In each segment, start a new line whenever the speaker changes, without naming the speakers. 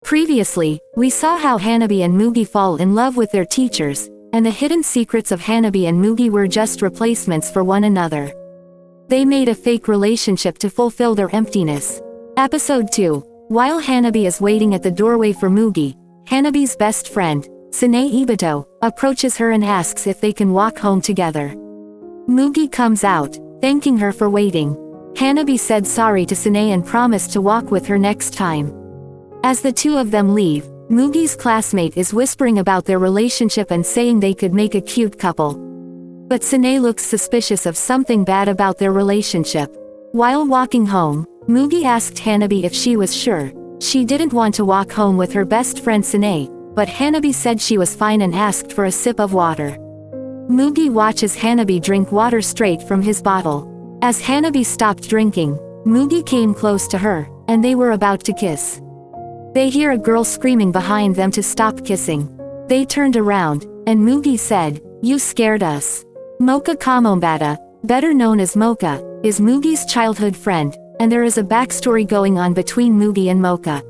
Previously, we saw how Hanabi and Mugi fall in love with their teachers, and the hidden secrets of Hanabi and Mugi were just replacements for one another. They made a fake relationship to fulfill their emptiness. Episode 2. While Hanabi is waiting at the doorway for Mugi, Hanabi's best friend, Sanae Ibito, approaches her and asks if they can walk home together. Mugi comes out, thanking her for waiting. Hanabi said sorry to Sanae and promised to walk with her next time. As the two of them leave, Mugi's classmate is whispering about their relationship and saying they could make a cute couple. But Sanae looks suspicious of something bad about their relationship. While walking home, Mugi asked Hanabi if she was sure. She didn't want to walk home with her best friend Sanae, but Hanabi said she was fine and asked for a sip of water. Mugi watches Hanabi drink water straight from his bottle. As Hanabi stopped drinking, Mugi came close to her, and they were about to kiss. They hear a girl screaming behind them to stop kissing. They turned around, and Mugi said, "You scared us." Mocha Kamombata, better known as Mocha, is Mugi's childhood friend, and there is a backstory going on between Mugi and Mocha.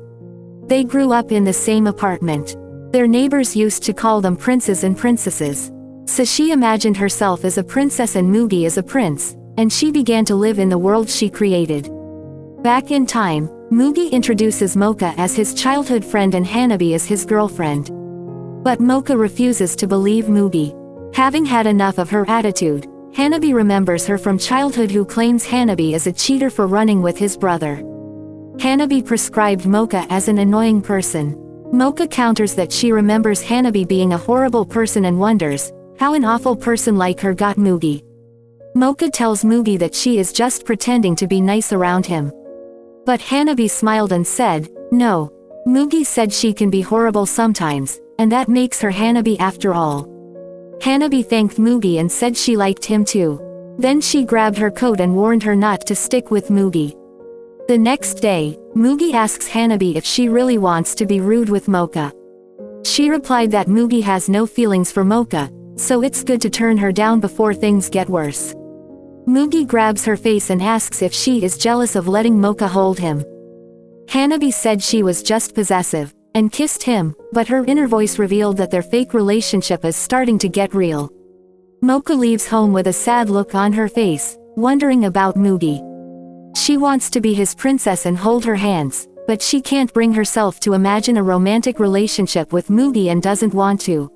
They grew up in the same apartment. Their neighbors used to call them princes and princesses. So she imagined herself as a princess and Mugi as a prince, and she began to live in the world she created. Back in time, Mugi introduces Mocha as his childhood friend and Hanabi as his girlfriend. But Mocha refuses to believe Mugi. Having had enough of her attitude, Hanabi remembers her from childhood who claims Hanabi is a cheater for running with his brother. Hanabi prescribed Mocha as an annoying person. Mocha counters that she remembers Hanabi being a horrible person and wonders how an awful person like her got Mugi. Mocha tells Mugi that she is just pretending to be nice around him. But Hanabi smiled and said, "No. Mugi said she can be horrible sometimes, and that makes her Hanabi after all." Hanabi thanked Mugi and said she liked him too. Then she grabbed her coat and warned her not to stick with Mugi. The next day, Mugi asks Hanabi if she really wants to be rude with Mocha. She replied that Mugi has no feelings for Mocha, so it's good to turn her down before things get worse. Mugi grabs her face and asks if she is jealous of letting Mocha hold him. Hanabi said she was just possessive, and kissed him, but her inner voice revealed that their fake relationship is starting to get real. Mocha leaves home with a sad look on her face, wondering about Mugi. She wants to be his princess and hold her hands, but she can't bring herself to imagine a romantic relationship with Mugi and doesn't want to.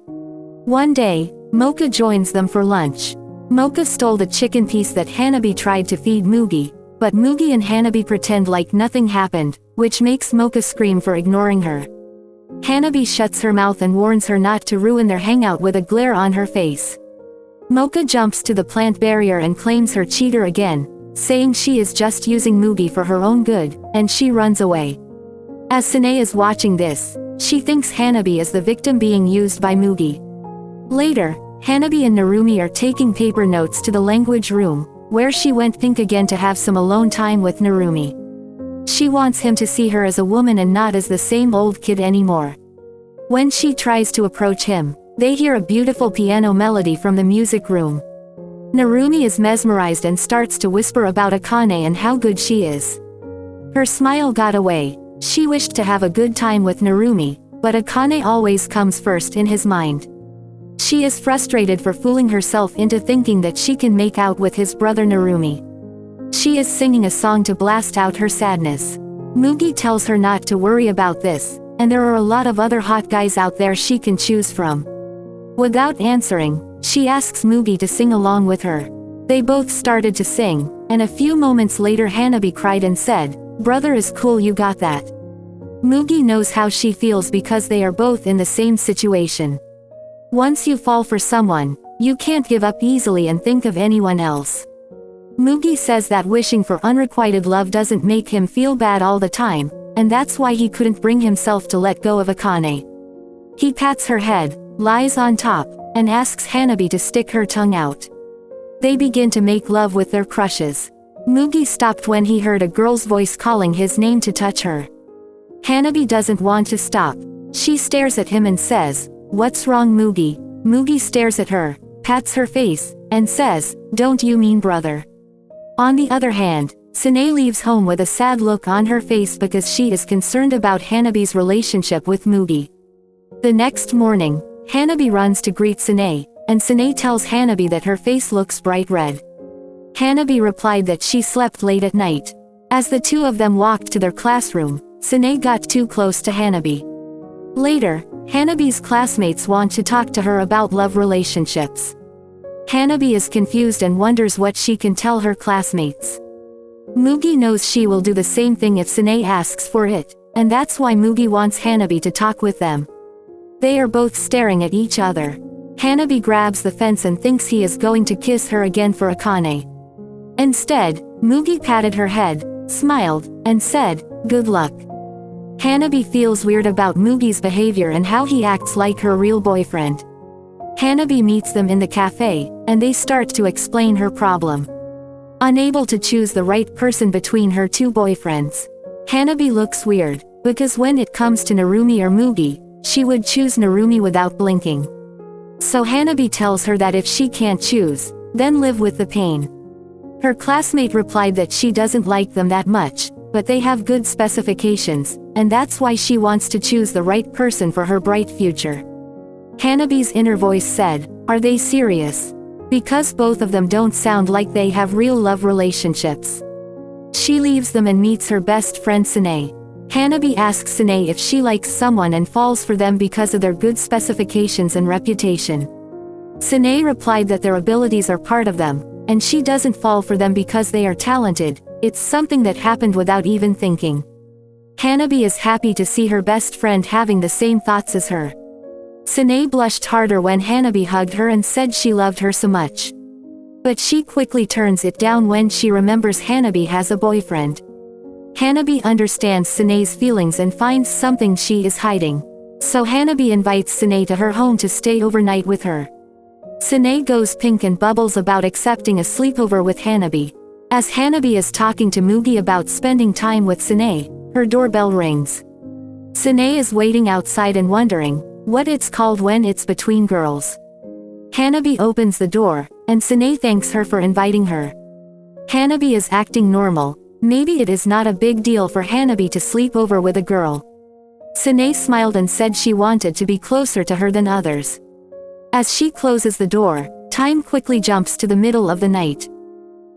One day, Mocha joins them for lunch. Mocha stole the chicken piece that Hanabi tried to feed Mugi, but Mugi and Hanabi pretend like nothing happened, which makes Mocha scream for ignoring her. Hanabi shuts her mouth and warns her not to ruin their hangout with a glare on her face. Mocha jumps to the plant barrier and claims her cheater again, saying she is just using Mugi for her own good, and she runs away. As Sanae is watching this, she thinks Hanabi is the victim being used by Mugi. Later, Hanabi and Narumi are taking paper notes to the language room, where she went pink again to have some alone time with Narumi. She wants him to see her as a woman and not as the same old kid anymore. When she tries to approach him, they hear a beautiful piano melody from the music room. Narumi is mesmerized and starts to whisper about Akane and how good she is. Her smile got away. She wished to have a good time with Narumi, but Akane always comes first in his mind. She is frustrated for fooling herself into thinking that she can make out with his brother Narumi. She is singing a song to blast out her sadness. Mugi tells her not to worry about this, and there are a lot of other hot guys out there she can choose from. Without answering, she asks Mugi to sing along with her. They both started to sing, and a few moments later Hanabi cried and said, "Brother is cool, you got that." Mugi knows how she feels because they are both in the same situation. Once you fall for someone, you can't give up easily and think of anyone else. Mugi says that wishing for unrequited love doesn't make him feel bad all the time, and that's why he couldn't bring himself to let go of Akane. He pats her head, lies on top, and asks Hanabi to stick her tongue out. They begin to make love with their crushes. Mugi stopped when he heard a girl's voice calling his name to touch her. Hanabi doesn't want to stop. She stares at him and says, "What's wrong, Mugi?" Mugi stares at her, pats her face, and says, "Don't you mean brother?" On the other hand, Sanae leaves home with a sad look on her face because she is concerned about Hanabi's relationship with Mugi. The next morning, Hanabi runs to greet Sanae, and Sanae tells Hanabi that her face looks bright red. Hanabi replied that she slept late at night. As the two of them walked to their classroom, Sanae got too close to Hanabi. Later, Hanabi's classmates want to talk to her about love relationships. Hanabi is confused and wonders what she can tell her classmates. Mugi knows she will do the same thing if Sanae asks for it, and that's why Mugi wants Hanabi to talk with them. They are both staring at each other. Hanabi grabs the fence and thinks he is going to kiss her again for Akane. Instead, Mugi patted her head, smiled, and said, "Good luck." Hanabi feels weird about Mugi's behavior and how he acts like her real boyfriend. Hanabi meets them in the cafe, and they start to explain her problem. Unable to choose the right person between her two boyfriends, Hanabi looks weird, because when it comes to Narumi or Mugi, she would choose Narumi without blinking. So Hanabi tells her that if she can't choose, then live with the pain. Her classmate replied that she doesn't like them that much, but they have good specifications, and that's why she wants to choose the right person for her bright future. Hanabi's inner voice said, "Are they serious?" Because both of them don't sound like they have real love relationships. She leaves them and meets her best friend Sanae. Hanabi asks Sanae if she likes someone and falls for them because of their good specifications and reputation. Sanae replied that their abilities are part of them, and she doesn't fall for them because they are talented, it's something that happened without even thinking. Hanabi is happy to see her best friend having the same thoughts as her. Sanae blushed harder when Hanabi hugged her and said she loved her so much. But she quickly turns it down when she remembers Hanabi has a boyfriend. Hanabi understands Sanae's feelings and finds something she is hiding. So Hanabi invites Sanae to her home to stay overnight with her. Sanae goes pink and bubbles about accepting a sleepover with Hanabi. As Hanabi is talking to Mugi about spending time with Sanae, her doorbell rings. Sanae is waiting outside and wondering what it's called when it's between girls. Hanabi opens the door, and Sanae thanks her for inviting her. Hanabi is acting normal. Maybe it is not a big deal for Hanabi to sleep over with a girl. Sanae smiled and said she wanted to be closer to her than others. As she closes the door, time quickly jumps to the middle of the night.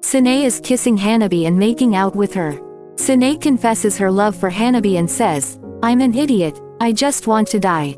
Sanae is kissing Hanabi and making out with her. Sanae confesses her love for Hanabi and says, "I'm an idiot, I just want to die."